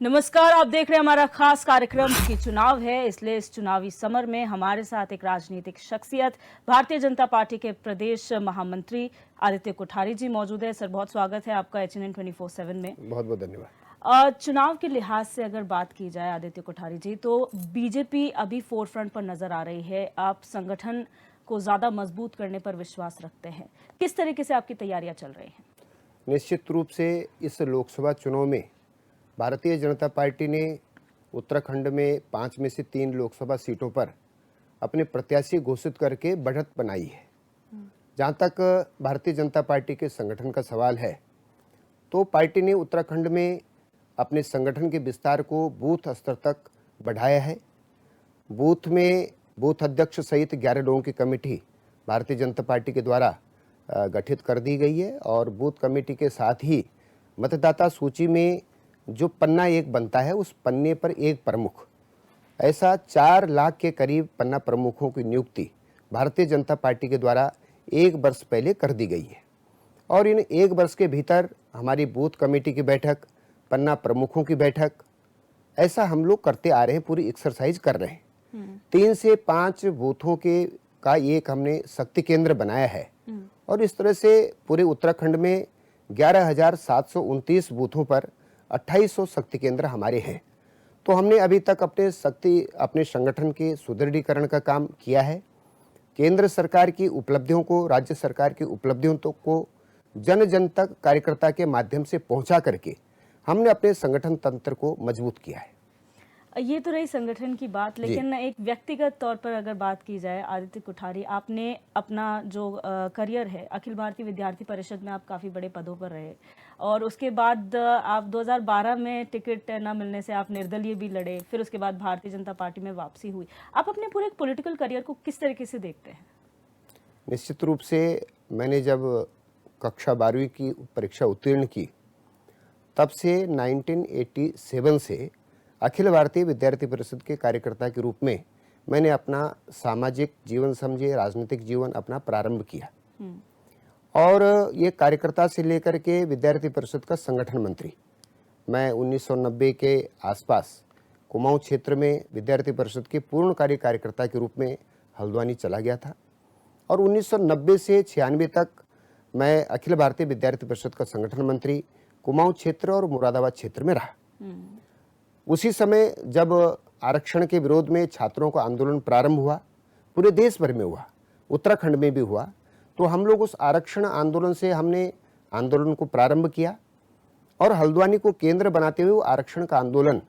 नमस्कार, आप देख रहे हैं हमारा खास कार्यक्रम की चुनाव है। इसलिए इस चुनावी समर में हमारे साथ एक राजनीतिक शख्सियत भारतीय जनता पार्टी के प्रदेश महामंत्री आदित्य कोठारी जी मौजूद है। सर, बहुत स्वागत है आपका HNN 24/7 में। बहुत बहुत धन्यवाद। चुनाव के लिहाज से अगर बात की जाए आदित्य कोठारी जी, तो बीजेपी अभी फोरफ्रंट पर नजर आ रही है। आप संगठन को ज्यादा मजबूत करने पर विश्वास रखते हैं। किस तरीके से आपकी तैयारियां चल रही हैं? निश्चित रूप से इस लोकसभा चुनाव में भारतीय जनता पार्टी ने उत्तराखंड में 5 में से 3 लोकसभा सीटों पर अपने प्रत्याशी घोषित करके बढ़त बनाई है। जहां तक भारतीय जनता पार्टी के संगठन का सवाल है, तो पार्टी ने उत्तराखंड में अपने संगठन के विस्तार को बूथ स्तर तक बढ़ाया है। बूथ में बूथ अध्यक्ष सहित 11 लोगों की कमेटी भारतीय जनता पार्टी के द्वारा गठित कर दी गई है और बूथ कमेटी के साथ ही मतदाता सूची में जो पन्ना एक बनता है, उस पन्ने पर एक प्रमुख, ऐसा 4 लाख के करीब पन्ना प्रमुखों की नियुक्ति भारतीय जनता पार्टी के द्वारा 1 वर्ष पहले कर दी गई है। और इन 1 वर्ष के भीतर हमारी बूथ कमेटी की बैठक, पन्ना प्रमुखों की बैठक, ऐसा हम लोग करते आ रहे हैं, पूरी एक्सरसाइज कर रहे हैं। 3 से 5 बूथों के का एक हमने शक्ति केंद्र बनाया है और इस तरह से पूरे उत्तराखंड में 11,729 बूथों पर 2800 शक्ति केंद्र हमारे हैं। तो हमने अभी तक अपने संगठन के सुदृढ़ीकरण का काम किया है। केंद्र सरकार की उपलब्धियों को, राज्य सरकार की उपलब्धियों को जन जन तक कार्यकर्ता के माध्यम से पहुंचा करके हमने अपने संगठन तंत्र को मजबूत किया है। ये तो रही संगठन की बात, लेकिन एक व्यक्तिगत तौर पर अगर बात की जाए आदित्य कोठारी, आपने अपना जो करियर है, अखिल भारतीय विद्यार्थी परिषद में आप काफ़ी बड़े पदों पर रहे और उसके बाद आप 2012 में टिकट न मिलने से आप निर्दलीय भी लड़े, फिर उसके बाद भारतीय जनता पार्टी में वापसी हुई। आप अपने पूरे पॉलिटिकल करियर को किस तरीके से देखते हैं? निश्चित रूप से मैंने जब कक्षा 12वीं की परीक्षा उत्तीर्ण की, तब से 1987 से अखिल भारतीय विद्यार्थी परिषद के कार्यकर्ता के रूप में मैंने अपना सामाजिक जीवन समझे, राजनीतिक जीवन अपना प्रारंभ किया। और ये कार्यकर्ता से लेकर के विद्यार्थी परिषद का संगठन मंत्री, मैं 1990 के आसपास कुमाऊं क्षेत्र में विद्यार्थी परिषद के पूर्णकारी कार्यकर्ता के रूप में हल्द्वानी चला गया था और 1990 से 96 तक मैं अखिल भारतीय विद्यार्थी परिषद का संगठन मंत्री कुमाऊं क्षेत्र और मुरादाबाद क्षेत्र में रहा। उसी समय जब आरक्षण के विरोध में छात्रों का आंदोलन प्रारंभ हुआ, पूरे देश भर में हुआ, उत्तराखंड में भी हुआ, तो हम लोग उस आरक्षण आंदोलन से हमने आंदोलन को प्रारंभ किया और हल्द्वानी को केंद्र बनाते हुए आरक्षण का आंदोलन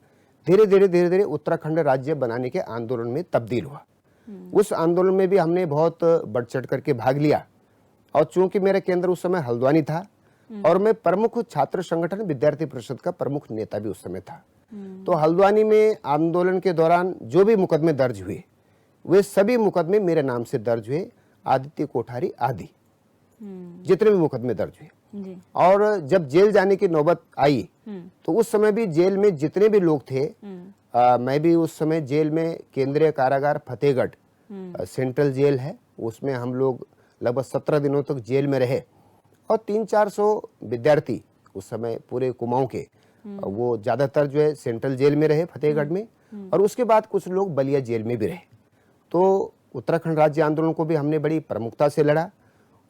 धीरे धीरे उत्तराखंड राज्य बनाने के आंदोलन में तब्दील हुआ। उस आंदोलन में भी हमने बहुत बढ़ चढ़ करके भाग लिया और चूंकि मेरा केंद्र उस समय हल्द्वानी था और मैं प्रमुख छात्र संगठन विद्यार्थी परिषद का प्रमुख नेता भी उस समय था, तो हल्द्वानी में आंदोलन के दौरान जो भी मुकदमे दर्ज हुए, वे सभी मुकदमे मेरे नाम से दर्ज हुए, आदित्य कोठारी आदि, जितने भी मुकदमे दर्ज हुए। और जब जेल जाने की नौबत आई, तो उस समय भी जेल में जितने भी लोग थे, मैं भी उस समय जेल में, केंद्रीय कारागार फतेहगढ़ सेंट्रल जेल है, उसमें हम लोग लगभग 17 दिनों तक जेल में रहे और 300-400 विद्यार्थी उस समय पूरे कुमाऊं के, वो ज्यादातर जो है सेंट्रल जेल में रहे फतेहगढ़ में और उसके बाद कुछ लोग बलिया जेल में भी रहे। तो उत्तराखंड राज्य आंदोलन को भी हमने बड़ी प्रमुखता से लड़ा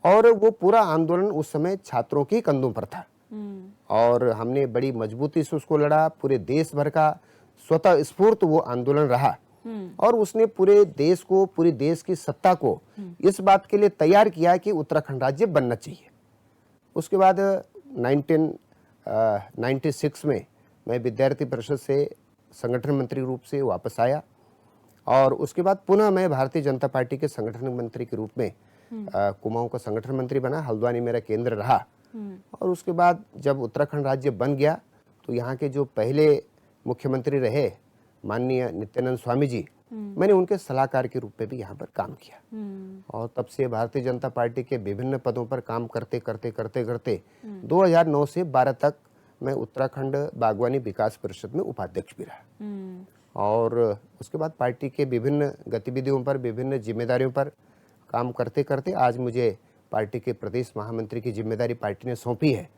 और वो पूरा आंदोलन उस समय छात्रों के कंधों पर था और हमने बड़ी मजबूती से उसको लड़ा। पूरे देश भर का स्वतः स्फूर्त वो आंदोलन रहा और उसने पूरे देश को, पूरी देश की सत्ता को इस बात के लिए तैयार किया कि उत्तराखंड राज्य बनना चाहिए। उसके बाद 1996 में मैं विद्यार्थी परिषद से संगठन मंत्री रूप से वापस आया और उसके बाद पुनः मैं भारतीय जनता पार्टी के संगठन मंत्री के रूप में कुमाऊं का संगठन मंत्री बना। हल्द्वानी मेरा केंद्र रहा और उसके बाद जब उत्तराखंड राज्य बन गया, तो यहाँ के जो पहले मुख्यमंत्री रहे माननीय नित्यानंद स्वामी जी, मैंने उनके सलाहकार के रूप में भी यहाँ पर काम किया और तब से भारतीय जनता पार्टी के विभिन्न पदों पर काम करते करते 2009 से 12 तक मैं उत्तराखंड बागवानी विकास परिषद में उपाध्यक्ष भी रहा और उसके बाद पार्टी के विभिन्न गतिविधियों पर, विभिन्न जिम्मेदारियों पर काम करते करते आज मुझे पार्टी के प्रदेश महामंत्री की जिम्मेदारी पार्टी ने सौंपी है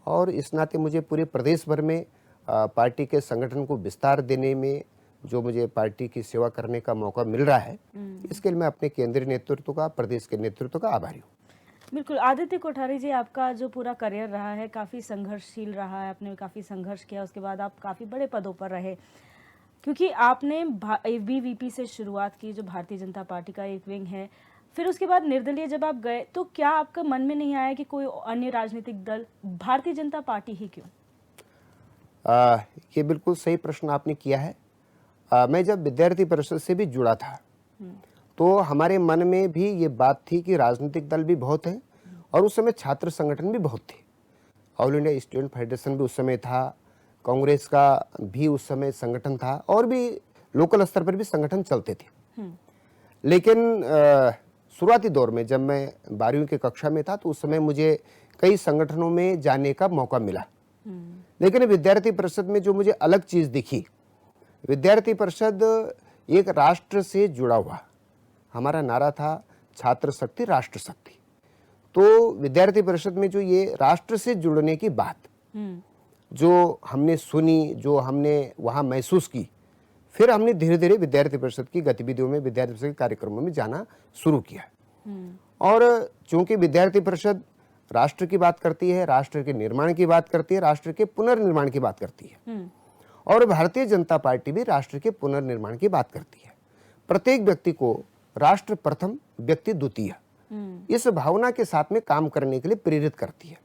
और इस नाते मुझे पूरे प्रदेश भर में पार्टी के संगठन को विस्तार देने में जो मुझे पार्टी की सेवा करने का मौका मिल रहा है, इसके लिए मैं अपने केंद्रीय नेतृत्व का, प्रदेश के नेतृत्व का आभारी हूँ। बिल्कुल। आदित्य कोठारी जी, आपका जो पूरा करियर रहा है काफ़ी संघर्षशील रहा है, आपने काफ़ी संघर्ष किया, उसके बाद आप काफ़ी बड़े पदों पर रहे, क्योंकि आपने एबीवीपी से शुरुआत की, जो भारतीय जनता पार्टी का एक विंग है। फिर उसके बाद निर्दलीय जब आप गए, तो क्या आपका मन में नहीं आया कि कोई अन्य राजनीतिक दल, भारतीय जनता पार्टी ही क्यों? ये बिल्कुल सही प्रश्न आपने किया है। मैं जब विद्यार्थी परिषद से भी जुड़ा था, तो हमारे मन में भी ये बात थी कि राजनीतिक दल भी बहुत हैं और उस समय छात्र संगठन भी बहुत थे। ऑल इंडिया स्टूडेंट फेडरेशन भी उस समय था, कांग्रेस का भी उस समय संगठन था और भी लोकल स्तर पर भी संगठन चलते थे। लेकिन शुरुआती दौर में जब मैं 12वीं की कक्षा में था, तो उस समय मुझे कई संगठनों में जाने का मौका मिला। लेकिन विद्यार्थी परिषद में जो मुझे अलग चीज दिखी, विद्यार्थी परिषद एक राष्ट्र से जुड़ा हुआ, हमारा नारा था छात्र शक्ति राष्ट्र शक्ति। तो विद्यार्थी परिषद में जो ये राष्ट्र से जुड़ने की बात जो हमने सुनी, जो हमने वहाँ महसूस की, फिर हमने धीरे धीरे विद्यार्थी परिषद की गतिविधियों में, विद्यार्थी परिषद के कार्यक्रमों में जाना शुरू किया। और चूंकि विद्यार्थी परिषद राष्ट्र की बात करती है, राष्ट्र के निर्माण की बात करती है, राष्ट्र के पुनर्निर्माण की बात करती है, और भारतीय जनता पार्टी भी राष्ट्र के पुनर्निर्माण की बात करती है। प्रत्येक व्यक्ति को राष्ट्र प्रथम, व्यक्ति द्वितीय, इस भावना के साथ में काम करने के लिए प्रेरित करती है।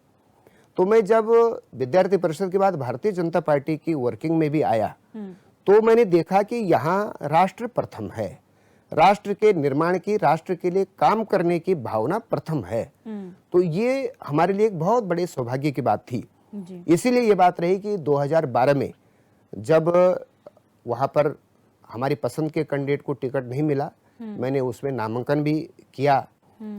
तो मैं जब विद्यार्थी परिषद के बाद भारतीय जनता पार्टी की वर्किंग में भी आया, तो मैंने देखा कि यहाँ राष्ट्र प्रथम है, राष्ट्र के निर्माण की, राष्ट्र के लिए काम करने की भावना प्रथम है। तो ये हमारे लिए एक बहुत बड़े सौभाग्य की बात थी। इसीलिए ये बात रही कि 2012 में जब वहाँ पर हमारी पसंद के कैंडिडेट को टिकट नहीं मिला, मैंने उसमें नामांकन भी किया,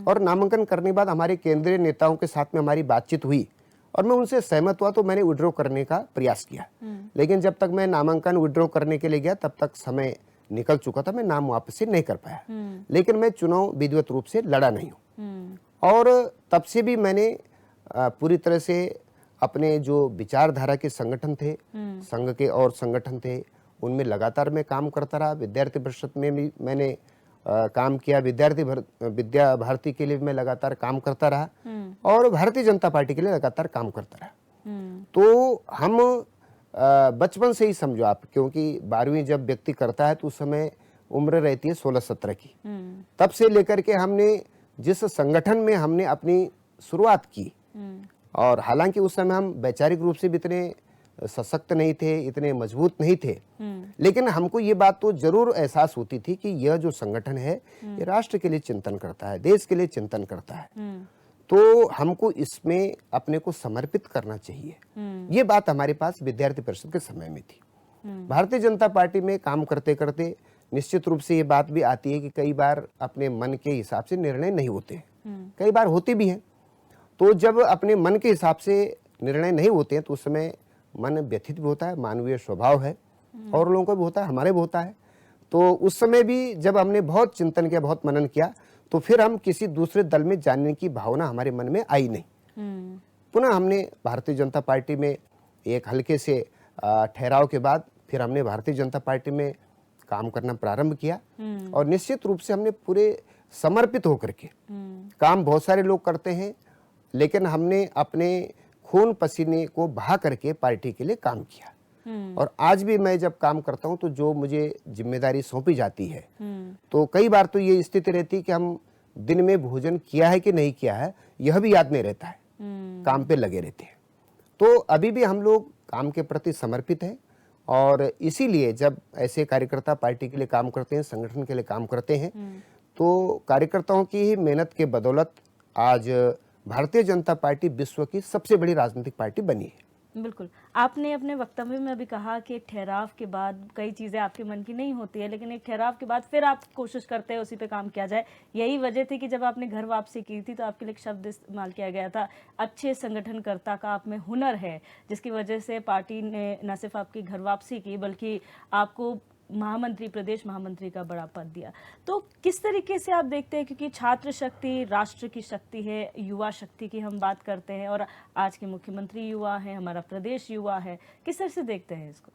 और नामांकन करने के बाद हमारे केंद्रीय नेताओं के साथ में हमारी बातचीत हुई और मैं उनसे सहमत हुआ, तो मैंने विड्रॉ करने का प्रयास किया। लेकिन जब तक मैं नामांकन विड्रॉ करने के लिए गया, तब तक समय निकल चुका था, मैं नाम वापसी नहीं कर पाया। लेकिन मैं चुनाव विधिवत रूप से लड़ा नहीं हूँ, और तब से भी मैंने पूरी तरह से अपने जो विचारधारा के संगठन थे, संघ के और संगठन थे, उनमें लगातार मैं काम करता रहा। विद्यार्थी परिषद में भी मैंने काम किया, विद्या भारती के लिए मैं लगातार काम करता रहा, और भारतीय जनता पार्टी के लिए लगातार काम करता रहा। तो हम बचपन से ही समझो आप, क्योंकि 12वीं जब व्यक्ति करता है तो उस समय उम्र रहती है 16-17 की, तब से लेकर के हमने जिस संगठन में हमने अपनी शुरुआत की, और हालांकि उस समय हम वैचारिक रूप से भी इतने सशक्त नहीं थे, इतने मजबूत नहीं थे, लेकिन हमको ये बात तो जरूर एहसास होती थी कि यह जो संगठन है ये राष्ट्र के लिए चिंतन करता है, देश के लिए चिंतन करता है, तो हमको इसमें अपने को समर्पित करना चाहिए। ये बात हमारे पास विद्यार्थी परिषद के समय में थी। भारतीय जनता पार्टी में काम करते करते निश्चित रूप से ये बात भी आती है कि कई बार अपने मन के हिसाब से निर्णय नहीं होते, कई बार होते भी हैं। तो जब अपने मन के हिसाब से निर्णय नहीं होते हैं, तो उस समय मन व्यथित भी होता है, मानवीय स्वभाव है, और लोगों को भी होता है, हमारे भी होता है। तो उस समय भी जब हमने बहुत चिंतन किया, बहुत मनन किया, तो फिर हम किसी दूसरे दल में जाने की भावना हमारे मन में आई नहीं। पुनः हमने भारतीय जनता पार्टी में एक हल्के से ठहराव के बाद फिर हमने भारतीय जनता पार्टी में काम करना प्रारंभ किया, और निश्चित रूप से हमने पूरे समर्पित होकर के काम, बहुत सारे लोग करते हैं, लेकिन हमने अपने खून पसीने को बहा करके पार्टी के लिए काम किया। और आज भी मैं जब काम करता हूं, तो जो मुझे जिम्मेदारी सौंपी जाती है, तो कई बार तो ये स्थिति रहती है कि हम दिन में भोजन किया है कि नहीं किया है यह भी याद नहीं रहता है, काम पे लगे रहते हैं। तो अभी भी हम लोग काम के प्रति समर्पित हैं, और इसीलिए जब ऐसे कार्यकर्ता पार्टी के लिए काम करते हैं, संगठन के लिए काम करते हैं, तो कार्यकर्ताओं की ही मेहनत के बदौलत आज भारतीय जनता पार्टी विश्व की सबसे बड़ी राजनीतिक पार्टी बनी है। बिल्कुल। आपने अपने वक्तव्य में अभी कहा कि एक ठहराव के बाद कई चीज़ें आपके मन की नहीं होती है, लेकिन एक ठहराव के बाद फिर आप कोशिश करते हैं उसी पे काम किया जाए। यही वजह थी कि जब आपने घर वापसी की थी, तो आपके लिए एक शब्द इस्तेमाल किया गया था, अच्छे संगठनकर्ता का आप में हुनर है, जिसकी वजह से पार्टी ने न सिर्फ आपकी घर वापसी की, बल्कि आपको महामंत्री, प्रदेश महामंत्री का बड़ा पद दिया। तो किस तरीके से आप देखते हैं, क्योंकि छात्र शक्ति राष्ट्र की शक्ति है, युवा शक्ति की हम बात करते हैं और आज के मुख्यमंत्री युवा हैं, हमारा प्रदेश युवा है, किस तरह से देखते हैं इसको?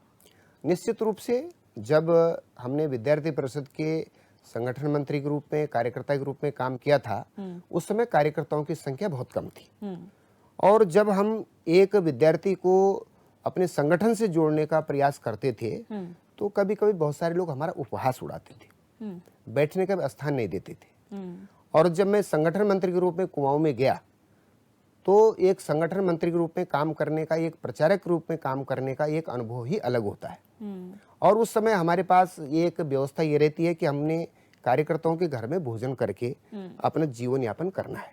निश्चित रूप से जब हमने विद्यार्थी परिषद के संगठन मंत्री के रूप में, कार्यकर्ता के रूप में काम किया था, उस समय कार्यकर्ताओं की संख्या बहुत कम थी। और जब हम एक विद्यार्थी को अपने संगठन से जोड़ने का प्रयास करते थे तो कभी कभी बहुत सारे लोग हमारा उपहास उड़ाते थे, बैठने का भी स्थान नहीं देते थे। और जब मैं संगठन मंत्री के रूप में कुमाऊं में गया तो एक संगठन मंत्री के रूप में काम करने का, एक प्रचारक के रूप में काम करने का एक अनुभव ही अलग होता है। और उस समय हमारे पास एक व्यवस्था ये रहती है कि हमने कार्यकर्ताओं के घर में भोजन करके अपना जीवन यापन करना है।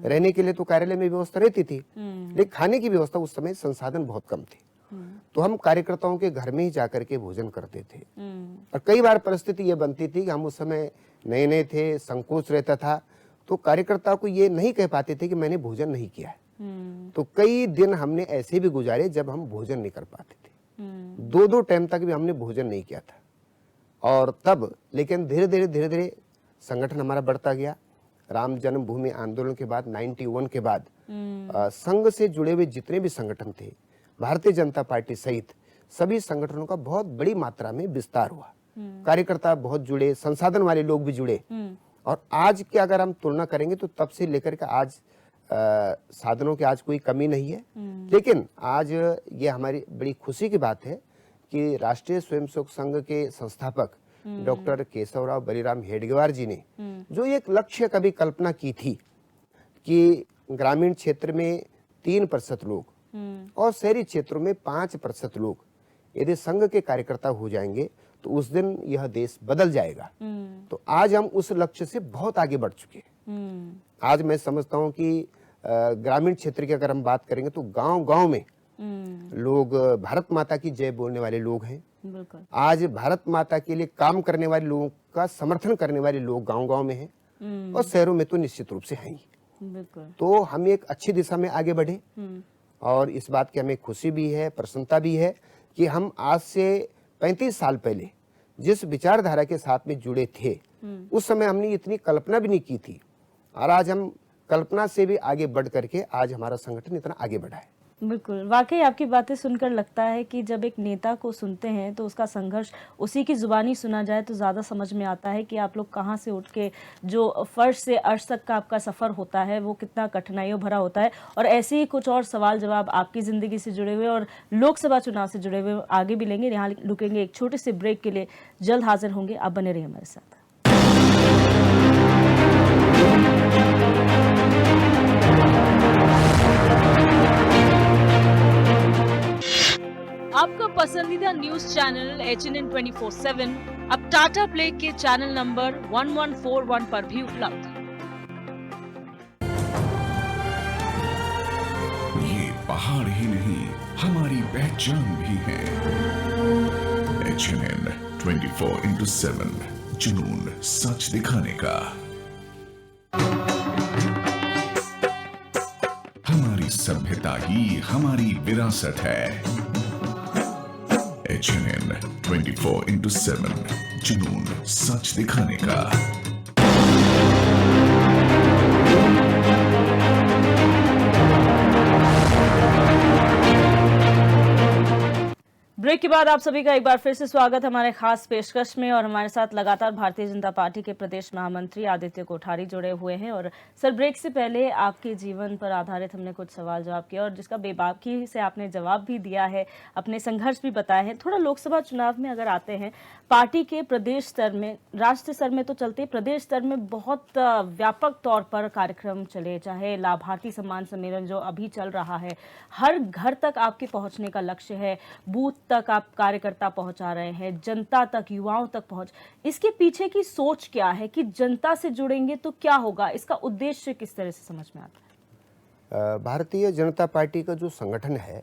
रहने के लिए तो कार्यालय में व्यवस्था रहती थी, लेकिन खाने की व्यवस्था उस समय संसाधन बहुत कम थे, तो हम कार्यकर्ताओं के घर में ही जाकर के भोजन करते थे। और कई बार परिस्थिति ये बनती थी कि हम उस समय नए नए थे, संकोच रहता था, तो कार्यकर्ता को ये नहीं कह पाते थे कि मैंने भोजन नहीं किया है। तो कई दिन हमने ऐसे भी गुजारे जब हम भोजन नहीं कर पाते थे, 2-2 टाइम तक भी हमने भोजन नहीं किया था। और तब लेकिन धीरे धीरे संगठन हमारा बढ़ता गया। राम जन्मभूमि आंदोलन के बाद 91 के बाद संघ से जुड़े हुए जितने भी संगठन थे, भारतीय जनता पार्टी सहित सभी संगठनों का बहुत बड़ी मात्रा में विस्तार हुआ। कार्यकर्ता बहुत जुड़े, संसाधन वाले लोग भी जुड़े। और आज की अगर हम तुलना करेंगे तो तब से लेकर के आज साधनों की आज कोई कमी नहीं है। लेकिन आज ये हमारी बड़ी खुशी की बात है कि राष्ट्रीय स्वयंसेवक संघ के संस्थापक डॉक्टर केशवराव बलिराम हेडगेवार जी ने जो एक लक्ष्य कभी कल्पना की थी कि ग्रामीण क्षेत्र में 3% लोग और शहरी क्षेत्रों में 5% लोग यदि संघ के कार्यकर्ता हो जाएंगे तो उस दिन यह देश बदल जाएगा। तो आज हम उस लक्ष्य से बहुत आगे बढ़ चुके हैं। आज मैं समझता हूं कि ग्रामीण क्षेत्र की अगर हम बात करेंगे तो गांव-गांव में लोग भारत माता की जय बोलने वाले लोग हैं। आज भारत माता के लिए काम करने वाले लोगों का समर्थन करने वाले लोग गांव-गांव में हैं और शहरों में तो निश्चित रूप से हैं ही। तो हम एक अच्छी दिशा में आगे बढ़े और इस बात की हमें खुशी भी है, प्रसन्नता भी है कि हम आज से 35 साल पहले जिस विचारधारा के साथ में जुड़े थे उस समय हमने इतनी कल्पना भी नहीं की थी और आज हम कल्पना से भी आगे बढ़ करके आज हमारा संगठन इतना आगे बढ़ा है। बिल्कुल, वाकई आपकी बातें सुनकर लगता है कि जब एक नेता को सुनते हैं तो उसका संघर्ष उसी की जुबानी सुना जाए तो ज़्यादा समझ में आता है कि आप लोग कहां से उठ के जो फर्श से अर्श तक का आपका सफ़र होता है वो कितना कठिनाइयों भरा होता है। और ऐसे ही कुछ और सवाल जवाब आपकी ज़िंदगी से जुड़े हुए और लोकसभा चुनाव से जुड़े हुए आगे भी लेंगे। यहाँ रुकेंगे एक छोटे से ब्रेक के लिए, जल्द हाजिर होंगे, आप बने रहिए हमारे साथ। आपका पसंदीदा न्यूज चैनल HNN 24/7 अब टाटा प्ले के चैनल नंबर 1141 पर भी उपलब्ध है। ये पहाड़ ही नहीं हमारी पहचान भी है। HNN 24/7 जुनून सच दिखाने का। हमारी सभ्यता ही हमारी विरासत है। HNN 24/7 जुनून सच दिखाने का। ब्रेक के बाद आप सभी का एक बार फिर से स्वागत हमारे खास पेशकश में। और हमारे साथ लगातार भारतीय जनता पार्टी के प्रदेश महामंत्री आदित्य कोठारी जुड़े हुए हैं। और सर, ब्रेक से पहले आपके जीवन पर आधारित हमने कुछ सवाल जवाब किया और जिसका बेबाकी से आपने जवाब भी दिया है, अपने संघर्ष भी बताए हैं। थोड़ा लोकसभा चुनाव में अगर आते हैं, पार्टी के प्रदेश स्तर में, राष्ट्रीय स्तर में तो चलते, प्रदेश स्तर में बहुत व्यापक तौर पर कार्यक्रम चले, चाहे लाभार्थी सम्मान सम्मेलन जो अभी चल रहा है, हर घर तक आपके पहुंचने का लक्ष्य है, बूथ तक आप कार्यकर्ता पहुंचा रहे हैं, जनता तक, युवाओं तक पहुंच। इसके पीछे की सोच क्या है कि जनता से जुड़ेंगे तो क्या होगा, इसका उद्देश्य किस तरह से समझ में आता है? भारतीय जनता पार्टी का जो संगठन है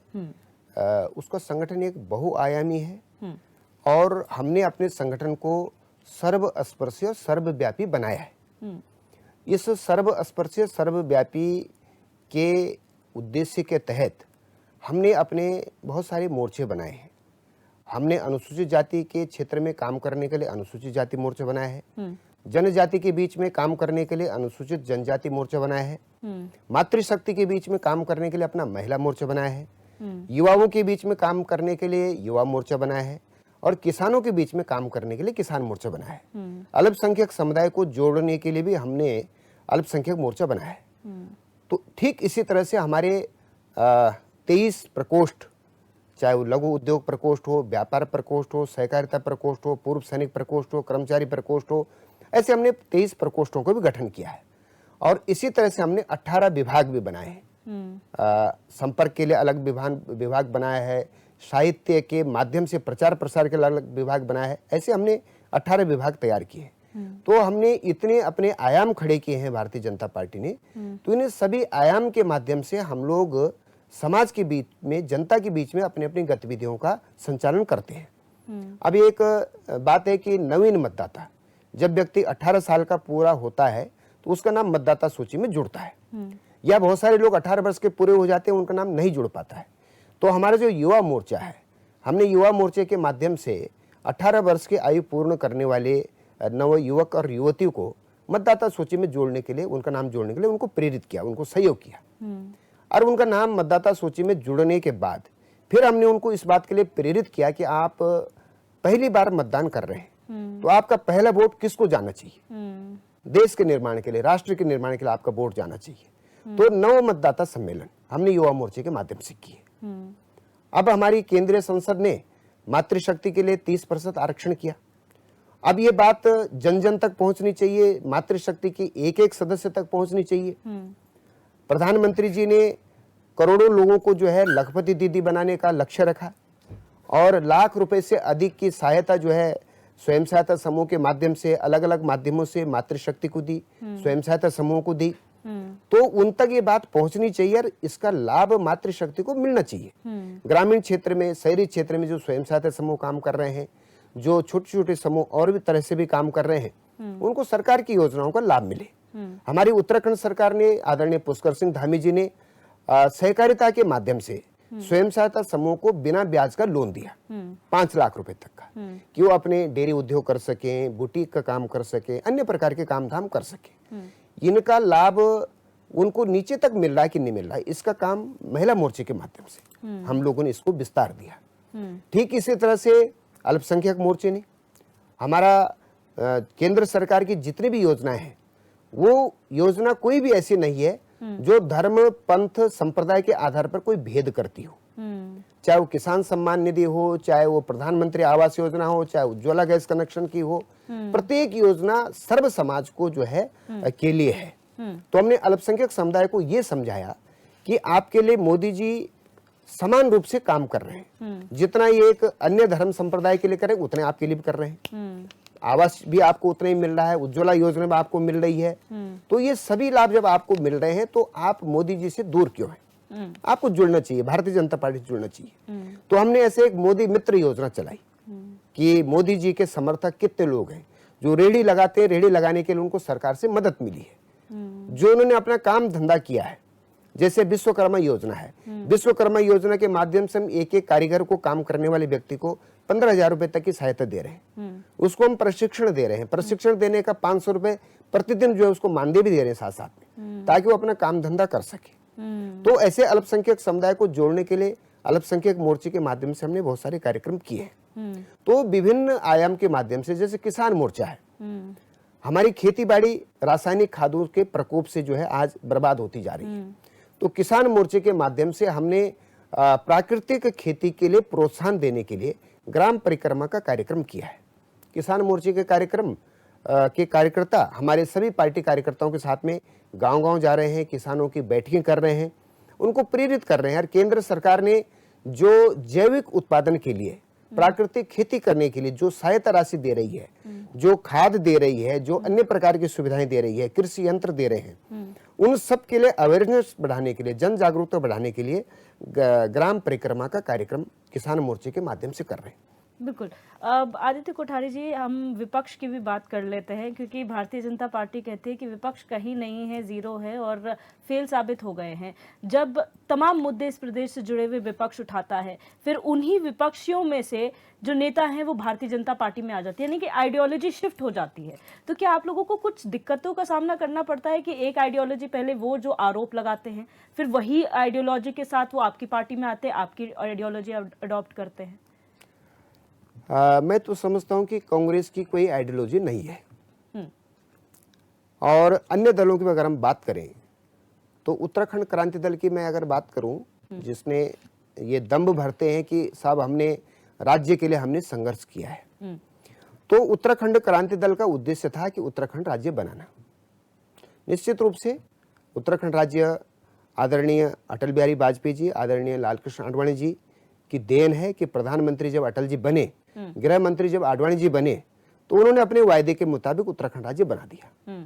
उसका संगठन एक बहुआयामी है और हमने अपने संगठन को सर्वस्पर्शी और सर्वव्यापी बनाया है। इस सर्वस्पर्शी सर्वव्यापी के उद्देश्य के तहत हमने अपने बहुत सारे मोर्चे बनाए हैं हमने अनुसूचित जाति के क्षेत्र में काम करने के लिए अनुसूचित जाति मोर्चा बनाया है, जनजाति के बीच में काम करने के लिए अनुसूचित जनजाति मोर्चा बनाया है, मातृशक्ति के बीच में काम करने के लिए अपना महिला मोर्चा बनाया है, युवाओं के बीच में काम करने के लिए युवा मोर्चा बनाया है और किसानों के बीच में काम करने के लिए किसान मोर्चा बनाया है। अल्पसंख्यक समुदाय को जोड़ने के लिए भी हमने अल्पसंख्यक मोर्चा बनाया है। तो ठीक इसी तरह से हमारे 23 प्रकोष्ठ, चाहे वो लघु उद्योग प्रकोष्ठ हो, व्यापार प्रकोष्ठ हो, सहकारिता प्रकोष्ठ हो, पूर्व सैनिक प्रकोष्ठ हो, कर्मचारी प्रकोष्ठ हो, ऐसे हमने 23 प्रकोष्ठों को भी गठन किया है। और इसी तरह से हमने 18 विभाग भी बनाए हैं। संपर्क के लिए अलग विभाग बनाया है, साहित्य के माध्यम से प्रचार प्रसार के अलग विभाग बनाया है। ऐसे हमने 18 विभाग तैयार किए। तो हमने इतने अपने आयाम खड़े किए हैं भारतीय जनता पार्टी ने, तो इन्हें सभी आयाम के माध्यम से हम लोग समाज के बीच में, जनता के बीच में अपनी अपनी गतिविधियों का संचालन करते हैं। अब एक बात है कि नवीन मतदाता, जब व्यक्ति 18 साल का पूरा होता है तो उसका नाम मतदाता सूची में जुड़ता है, या बहुत सारे लोग 18 वर्ष के पूरे हो जाते हैं, उनका नाम नहीं जुड़ पाता है। तो हमारा जो युवा मोर्चा है, हमने युवा मोर्चे के माध्यम से 18 वर्ष की आयु पूर्ण करने वाले नव युवक और युवतियों को मतदाता सूची में जोड़ने के लिए, उनका नाम जोड़ने के लिए उनको प्रेरित किया, उनको सहयोग किया। और उनका नाम मतदाता सूची में जुड़ने के बाद फिर हमने उनको इस बात के लिए प्रेरित किया कि आप पहली बार मतदान कर रहे हैं, तो आपका पहला वोट किसको जाना चाहिए? देश के निर्माण के लिए, राष्ट्र के निर्माण के लिए आपका वोट जाना चाहिए। तो नव मतदाता सम्मेलन हमने युवा मोर्चे के माध्यम से किए। अब हमारी केंद्रीय संसद ने मातृशक्ति के लिए 30% आरक्षण किया। अब ये बात जन जन तक पहुंचनी चाहिए, मातृशक्ति की एक एक सदस्य तक पहुंचनी चाहिए। प्रधानमंत्री जी ने करोड़ों लोगों को जो है लखपति दीदी बनाने का लक्ष्य रखा और लाख रुपए से अधिक की सहायता जो है स्वयं सहायता समूह के माध्यम से, अलग अलग माध्यमों से मातृशक्ति को दी, स्वयं सहायता समूह को दी। तो उन तक ये बात पहुंचनी चाहिए और इसका लाभ मातृशक्ति को मिलना चाहिए। ग्रामीण क्षेत्र में, शहरी क्षेत्र में जो स्वयं सहायता समूह काम कर रहे हैं, जो छोटे छोटे समूह और भी तरह से भी काम कर रहे हैं, उनको सरकार की योजनाओं का लाभ मिले। हमारी उत्तराखंड सरकार ने, आदरणीय पुष्कर सिंह धामी जी ने सहकारिता के माध्यम से स्वयं सहायता समूह को बिना ब्याज का लोन दिया, 5 लाख रुपए तक का, कि वो अपने डेयरी उद्योग कर सके, बुटीक का काम कर सके, अन्य प्रकार के काम धाम कर सके। इनका लाभ उनको नीचे तक मिल रहा है कि नहीं मिल रहा है, इसका काम महिला मोर्चे के माध्यम से हम लोगों ने इसको विस्तार दिया। ठीक इसी तरह से अल्पसंख्यक मोर्चे ने, हमारा केंद्र सरकार की जितनी भी योजनाएं हैं, वो योजना कोई भी ऐसी नहीं है जो धर्म, पंथ, संप्रदाय के आधार पर कोई भेद करती हो। चाहे वो किसान सम्मान निधि हो, चाहे वो प्रधानमंत्री आवास योजना हो, चाहे उज्ज्वला गैस कनेक्शन की हो, प्रत्येक योजना सर्व समाज को जो है के लिए है। तो हमने अल्पसंख्यक समुदाय को ये समझाया कि आपके लिए मोदी जी समान रूप से काम कर रहे हैं। जितना ये एक अन्य धर्म संप्रदाय के लिए करें, उतने आपके लिए भी कर रहे हैं। आवास भी आपको उतना ही मिल रहा है, उज्ज्वला योजना भी आपको मिल रही है। तो ये सभी लाभ जब आपको मिल रहे हैं, तो आप मोदी जी से दूर क्यों हैं? आपको जुड़ना चाहिए, भारतीय जनता पार्टी से जुड़ना चाहिए। तो हमने ऐसे एक मोदी मित्र योजना चलाई कि मोदी जी के समर्थक कितने लोग हैं जो रेहड़ी लगाते हैं, रेहड़ी लगाने के लिए उनको सरकार से मदद मिली है। जो उन्होंने अपना काम धंधा किया है, जैसे विश्वकर्मा योजना है, विश्वकर्मा योजना के माध्यम से हम एक एक कारीगर को, काम करने वाले व्यक्ति को 15,000 रुपए तक की सहायता दे रहे हैं। उसको हम प्रशिक्षण दे रहे हैं, प्रशिक्षण देने का 500 रुपए प्रतिदिन जो है उसको मानदेय भी दे रहे हैं साथ साथ में, ताकि वो अपना काम धंधा कर सके। तो ऐसे अल्पसंख्यक समुदाय को जोड़ने के लिए अल्पसंख्यक मोर्चे के माध्यम से हमने बहुत सारे कार्यक्रम किए हैं। तो विभिन्न आयाम के माध्यम से, जैसे किसान मोर्चा है, हमारी खेती बाड़ी रासायनिक खादों के प्रकोप से जो है आज बर्बाद होती जा रही है। तो किसान मोर्चे के माध्यम से हमने प्राकृतिक खेती के लिए प्रोत्साहन देने के लिए ग्राम परिक्रमा का कार्यक्रम किया है। किसान मोर्चे के कार्यक्रम के कार्यकर्ता हमारे सभी पार्टी कार्यकर्ताओं के साथ में गांव-गांव जा रहे हैं, किसानों की बैठकें कर रहे हैं, उनको प्रेरित कर रहे हैं। और केंद्र सरकार ने जो जैविक उत्पादन के लिए, प्राकृतिक खेती करने के लिए जो सहायता राशि दे रही है, जो खाद दे रही है, जो अन्य प्रकार की सुविधाएं दे रही है, कृषि यंत्र दे रहे हैं, उन सब के लिए अवेयरनेस बढ़ाने के लिए, जन जागरूकता बढ़ाने के लिए ग्राम परिक्रमा का कार्यक्रम किसान मोर्चे के माध्यम से कर रहे हैं। बिल्कुल। अब आदित्य कोठारी जी, हम विपक्ष की भी बात कर लेते हैं, क्योंकि भारतीय जनता पार्टी कहती है कि विपक्ष कहीं नहीं है, ज़ीरो है और फेल साबित हो गए हैं। जब तमाम मुद्दे इस प्रदेश से जुड़े हुए विपक्ष उठाता है, फिर उन्हीं विपक्षियों में से जो नेता हैं वो भारतीय जनता पार्टी में आ जाती है, यानी कि आइडियोलॉजी शिफ्ट हो जाती है। तो क्या आप लोगों को कुछ दिक्कतों का सामना करना पड़ता है कि एक आइडियोलॉजी पहले वो जो आरोप लगाते हैं, फिर वही आइडियोलॉजी के साथ वो आपकी पार्टी में आते हैं, आपकी आइडियोलॉजी अडॉप्ट करते हैं? मैं तो समझता हूं कि कांग्रेस की कोई आइडियोलॉजी नहीं है। हम्म, और अन्य दलों की अगर हम बात करें तो उत्तराखंड क्रांति दल की मैं अगर बात करूं, जिसने ये दम्भ भरते हैं कि साहब हमने राज्य के लिए हमने संघर्ष किया है, तो उत्तराखंड क्रांति दल का उद्देश्य था कि उत्तराखंड राज्य बनाना। निश्चित रूप से उत्तराखंड राज्य आदरणीय अटल बिहारी वाजपेयी जी, आदरणीय लालकृष्ण आडवाणी जी की देन है कि प्रधानमंत्री जब अटल जी बने, गृह मंत्री जब आडवाणी जी बने, तो उन्होंने अपने वायदे के मुताबिक उत्तराखंड राज्य बना दिया।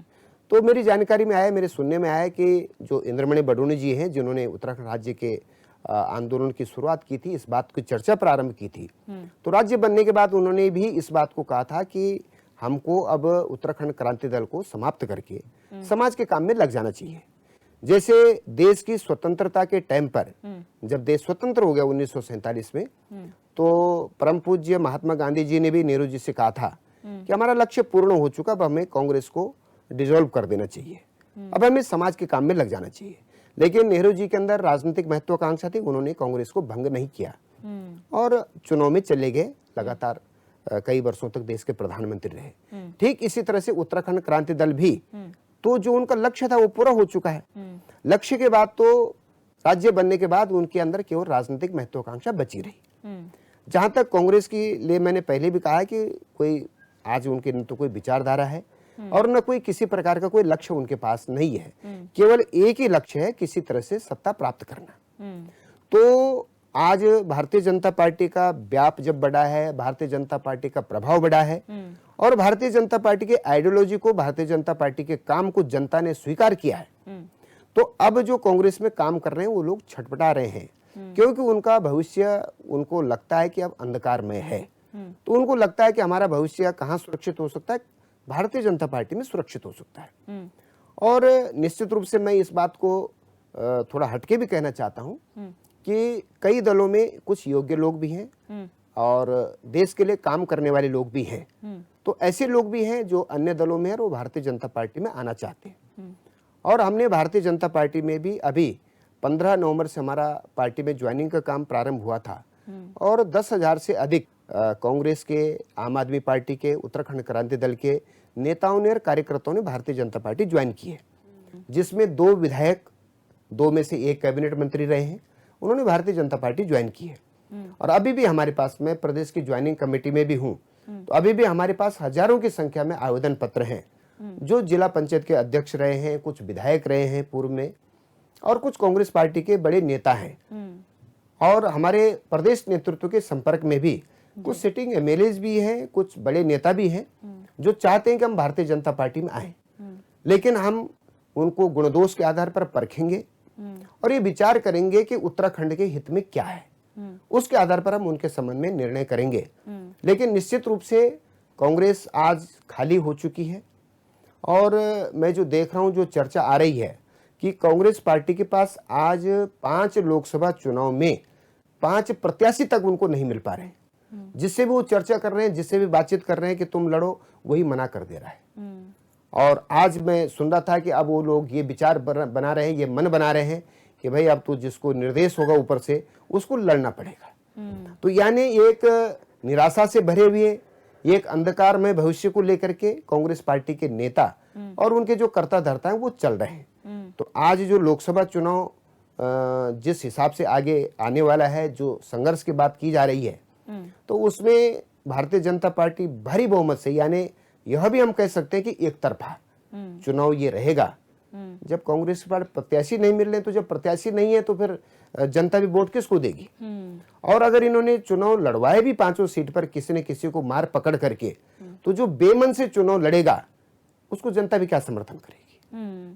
तो मेरी जानकारी में आया, मेरे सुनने में आया कि जो इंद्रमणि बडोनी जी हैं, जिन्होंने उत्तराखंड राज्य के आंदोलन की शुरुआत की थी, इस बात की चर्चा प्रारंभ की थी, तो राज्य बनने के बाद उन्होंने भी इस बात को कहा था कि हमको अब उत्तराखंड क्रांति दल को समाप्त करके समाज के काम में लग जाना चाहिए। जैसे देश की स्वतंत्रता के टाइम पर जब देश स्वतंत्र हो गया 1947 में, तो परम पूज्य महात्मा गांधी जी ने भी नेहरू जी से कहा था कि हमारा लक्ष्य पूर्ण हो चुका, अब हमें कांग्रेस को डिसॉल्व कर देना चाहिए, अब हमें समाज के काम में लग जाना चाहिए। लेकिन नेहरू जी के अंदर राजनीतिक महत्वाकांक्षा थी, उन्होंने कांग्रेस को भंग नहीं किया और चुनाव में चले गए, लगातार कई वर्षों तक देश के प्रधानमंत्री रहे। ठीक इसी तरह से उत्तराखंड क्रांति दल भी, तो जो उनका लक्ष्य था वो पूरा हो चुका है। लक्ष्य के बाद तो राज्य बनने के बाद उनके अंदर केवल राजनीतिक महत्वाकांक्षा बची रही। जहां तक कांग्रेस की लिए मैंने पहले भी कहा है कि कोई आज उनके न तो कोई विचारधारा है और न कोई किसी प्रकार का कोई लक्ष्य उनके पास नहीं है, केवल एक ही लक्ष्य है, किसी तरह से सत्ता प्राप्त करना। तो आज भारतीय जनता पार्टी का व्याप जब बढ़ा है, भारतीय जनता पार्टी का प्रभाव बढ़ा है और भारतीय जनता पार्टी के आइडियोलॉजी को, भारतीय जनता पार्टी के काम को जनता ने स्वीकार किया है, तो अब जो कांग्रेस में काम कर रहे हैं वो लोग छटपटा रहे हैं, क्योंकि उनका भविष्य, उनको लगता है कि अब अंधकारमय है। तो उनको लगता है कि हमारा भविष्य कहाँ सुरक्षित हो सकता है, भारतीय जनता पार्टी में सुरक्षित हो सकता है। और निश्चित रूप से मैं इस बात को थोड़ा हटके भी कहना चाहता हूं कि कई दलों में कुछ योग्य लोग भी हैं और देश के लिए काम करने वाले लोग भी हैं। तो ऐसे लोग भी हैं जो अन्य दलों में है और वो भारतीय जनता पार्टी में आना चाहते हैं। और हमने भारतीय जनता पार्टी में भी अभी 15 नवंबर से हमारा पार्टी में ज्वाइनिंग का काम प्रारंभ हुआ था और 10,000 से अधिक कांग्रेस के, आम आदमी पार्टी के, उत्तराखंड क्रांति दल के नेताओं ने और कार्यकर्ताओं ने भारतीय जनता पार्टी ज्वाइन की है, जिसमें 2 विधायक, 2 में से 1 कैबिनेट मंत्री रहे हैं, उन्होंने भारतीय जनता पार्टी ज्वाइन की है। और अभी भी हमारे पास, मैं प्रदेश की ज्वाइनिंग कमेटी में भी हूं, तो अभी भी हमारे पास हजारों की संख्या में आवेदन पत्र हैं, जो जिला पंचायत के अध्यक्ष रहे हैं, कुछ विधायक रहे हैं पूर्व में और कुछ कांग्रेस पार्टी के बड़े नेता हैं। और हमारे प्रदेश नेतृत्व के संपर्क में भी कुछ सिटिंग एमएलएज भी हैं, कुछ बड़े नेता भी हैं जो चाहते हैं कि हम भारतीय जनता पार्टी में आए, लेकिन हम उनको गुणदोष के आधार पर परखेंगे और ये विचार करेंगे कि उत्तराखंड के हित में क्या है, उसके आधार पर हम उनके संबंध में निर्णय करेंगे। लेकिन निश्चित रूप से कांग्रेस आज खाली हो चुकी है और मैं जो देख रहा हूं, जो चर्चा आ रही है कि कांग्रेस पार्टी के पास आज 5 लोकसभा चुनाव में 5 प्रत्याशी तक उनको नहीं मिल पा रहे हैं। जिससे भी वो चर्चा कर रहे हैं, जिससे भी बातचीत कर रहे हैं कि तुम लड़ो, वही मना कर दे रहा है। और आज मैं सुन रहा था कि अब वो लोग ये विचार बना रहे हैं, ये मन बना रहे हैं कि भाई अब तो जिसको निर्देश होगा ऊपर से उसको लड़ना पड़ेगा। तो यानी एक निराशा से भरे हुए, एक अंधकार में भविष्य को लेकर के कांग्रेस पार्टी के नेता और उनके जो कर्ता धर्ता हैं वो चल रहे हैं। तो आज जो लोकसभा चुनाव जिस हिसाब से आगे आने वाला है, जो संघर्ष की बात की जा रही है, तो उसमें भारतीय जनता पार्टी भारी बहुमत से, यानी यह भी हम कह सकते हैं कि एक तरफा चुनाव ये रहेगा। जब कांग्रेस के पास प्रत्याशी नहीं मिल रहे, तो जब प्रत्याशी नहीं है तो फिर जनता भी वोट किसको देगी। और अगर इन्होंने चुनाव लड़वाए भी 5 सीट पर किसी न किसी को मार पकड़ करके, तो जो बेमन से चुनाव लड़ेगा उसको जनता भी क्या समर्थन करेगी।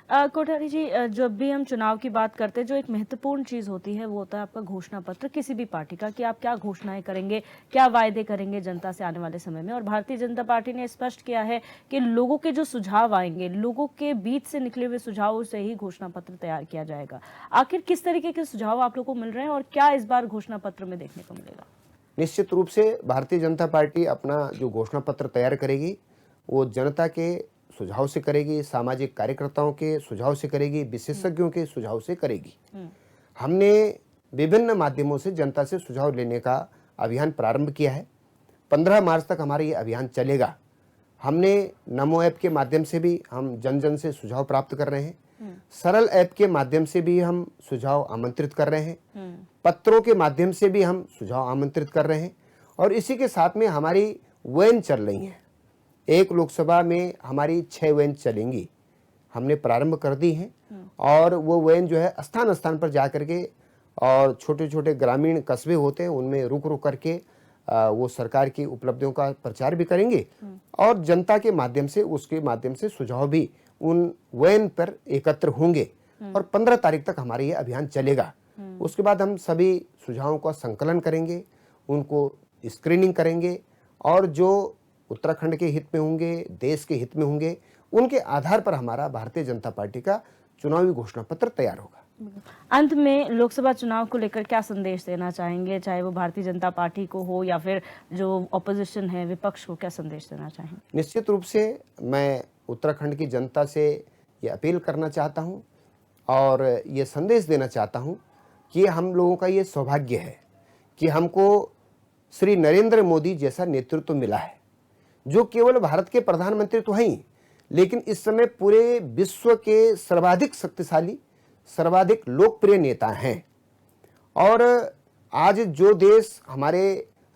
कोठारी जी, जब भी हम चुनाव की बात करते हैं, जो एक महत्वपूर्ण चीज होती है वो होता है आपका घोषणा पत्र किसी भी पार्टी का, कि आप क्या घोषणाएं करेंगे, क्या वायदे करेंगे जनता से आने वाले समय में। और भारतीय जनता पार्टी ने स्पष्ट किया है कि लोगों के जो सुझाव आएंगे, लोगों के बीच से निकले हुए सुझावों से ही घोषणा पत्र तैयार किया जाएगा। आखिर किस तरीके के सुझाव आप लोगों को मिल रहे हैं और क्या इस बार घोषणा पत्र में देखने को मिलेगा? निश्चित रूप से भारतीय जनता पार्टी अपना जो घोषणा पत्र तैयार करेगी वो जनता के सुझाव से करेगी, सामाजिक कार्यकर्ताओं के सुझाव से करेगी, विशेषज्ञों के सुझाव से करेगी। हमने विभिन्न माध्यमों से जनता से सुझाव लेने का अभियान प्रारंभ किया है। 15 मार्च तक हमारा ये अभियान चलेगा। हमने नमो ऐप के माध्यम से भी हम जन जन से सुझाव प्राप्त कर रहे हैं। सरल ऐप के माध्यम से भी हम सुझाव आमंत्रित कर रहे हैं। पत्रों के माध्यम से भी हम सुझाव आमंत्रित कर रहे हैं। और इसी के साथ में हमारी वैन चल रही हैं। एक लोकसभा में हमारी 6 वैन चलेंगी, हमने प्रारंभ कर दी हैं। और वो वैन जो है स्थान स्थान पर जा करके, और छोटे छोटे ग्रामीण कस्बे होते हैं उनमें रुक रुक करके वो सरकार की उपलब्धियों का प्रचार भी करेंगे और जनता के माध्यम से, उसके माध्यम से सुझाव भी उन वैन पर एकत्र होंगे। और 15 तारीख तक हमारा ये अभियान चलेगा। उसके बाद हम सभी सुझावों का संकलन करेंगे, उनको स्क्रीनिंग करेंगे और जो उत्तराखंड के हित में होंगे, देश के हित में होंगे, उनके आधार पर हमारा भारतीय जनता पार्टी का चुनावी घोषणा पत्र तैयार होगा। अंत में लोकसभा चुनाव को लेकर क्या संदेश देना चाहेंगे, चाहे वो भारतीय जनता पार्टी को हो या फिर जो ऑपोजिशन है, विपक्ष को, क्या संदेश देना चाहेंगे? निश्चित रूप से मैं उत्तराखंड की जनता से ये अपील करना चाहता हूँ और ये संदेश देना चाहता हूँ कि हम लोगों का ये सौभाग्य है कि हमको श्री नरेंद्र मोदी जैसा नेतृत्व मिला है, जो केवल भारत के प्रधानमंत्री तो हैं, लेकिन इस समय पूरे विश्व के सर्वाधिक शक्तिशाली, सर्वाधिक लोकप्रिय नेता हैं। और आज जो देश हमारे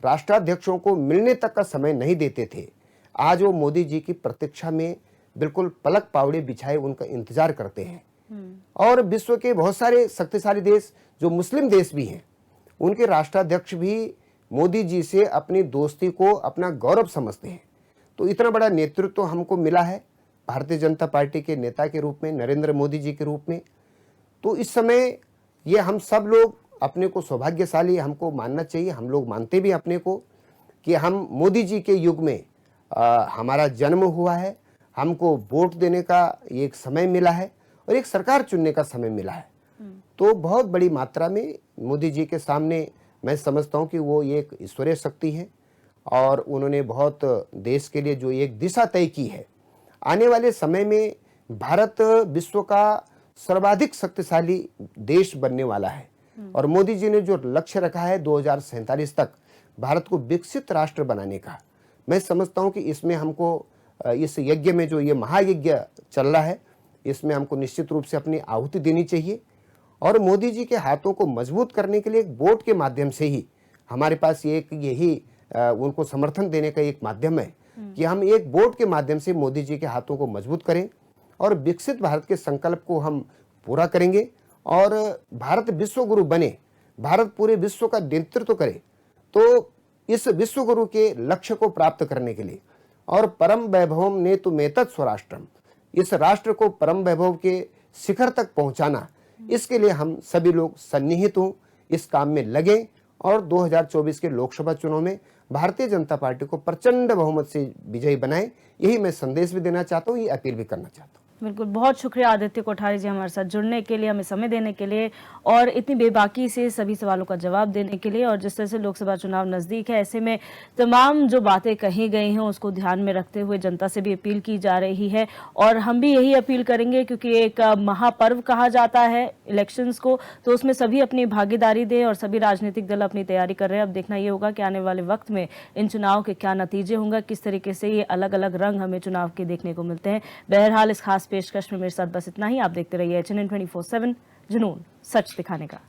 राष्ट्राध्यक्षों को मिलने तक का समय नहीं देते थे, आज वो मोदी जी की प्रतीक्षा में बिल्कुल पलक पावड़े बिछाए उनका इंतजार करते हैं। और विश्व के बहुत सारे शक्तिशाली देश, जो मुस्लिम देश भी हैं, उनके राष्ट्राध्यक्ष भी मोदी जी से अपनी दोस्ती को अपना गौरव समझते हैं। तो इतना बड़ा नेतृत्व हमको मिला है भारतीय जनता पार्टी के नेता के रूप में, नरेंद्र मोदी जी के रूप में। तो इस समय ये हम सब लोग अपने को सौभाग्यशाली हमको मानना चाहिए। हम लोग मानते भी अपने को कि हम मोदी जी के युग में हमारा जन्म हुआ है, हमको वोट देने का एक समय मिला है और एक सरकार चुनने का समय मिला है। तो बहुत बड़ी मात्रा में मोदी जी के सामने मैं समझता हूँ कि वो एक ईश्वरीय शक्ति है और उन्होंने बहुत देश के लिए जो एक दिशा तय की है। आने वाले समय में भारत विश्व का सर्वाधिक शक्तिशाली देश बनने वाला है और मोदी जी ने जो लक्ष्य रखा है 2047 तक भारत को विकसित राष्ट्र बनाने का, मैं समझता हूं कि इसमें हमको, इस यज्ञ में जो ये महायज्ञ चल रहा है, इसमें हमको निश्चित रूप से अपनी आहुति देनी चाहिए। और मोदी जी के हाथों को मजबूत करने के लिए एक वोट के माध्यम से ही हमारे पास यही उनको समर्थन देने का एक माध्यम है कि हम एक वोट के माध्यम से मोदी जी के हाथों को मजबूत करें और विकसित भारत के संकल्प को हम पूरा करेंगे और भारत विश्व गुरु बने, भारत पूरे विश्व का नेतृत्व करे। तो इस विश्व गुरु के लक्ष्य को प्राप्त करने के लिए और परम वैभवम ने तो मेतत् स्वराष्ट्रम, इस राष्ट्र को परम वैभव के शिखर तक पहुंचाना, इसके लिए हम सभी लोग सन्निहित हों, इस काम में लगें और 2024 के लोकसभा चुनाव में भारतीय जनता पार्टी को प्रचंड बहुमत से विजयी बनाएं। यही मैं संदेश भी देना चाहता हूँ, ये अपील भी करना चाहता हूँ। बिल्कुल, बहुत शुक्रिया आदित्य कोठारी जी हमारे साथ जुड़ने के लिए, हमें समय देने के लिए और इतनी बेबाकी से सभी सवालों का जवाब देने के लिए। और जिस तरह से लोकसभा चुनाव नज़दीक है, ऐसे में तमाम जो बातें कही गई हैं उसको ध्यान में रखते हुए जनता से भी अपील की जा रही है और हम भी यही अपील करेंगे, क्योंकि एक महापर्व कहा जाता है इलेक्शंस को, तो उसमें सभी अपनी भागीदारी दें और सभी राजनीतिक दल अपनी तैयारी कर रहे हैं। अब देखना ये होगा कि आने वाले वक्त में इन चुनाव के क्या नतीजे होंगे, किस तरीके से ये अलग अलग रंग हमें चुनाव के देखने को मिलते हैं। बहरहाल इस खास पेशकश में मेरे साथ बस इतना ही। आप देखते रहिए HNN 24/7, जुनून सच दिखाने का।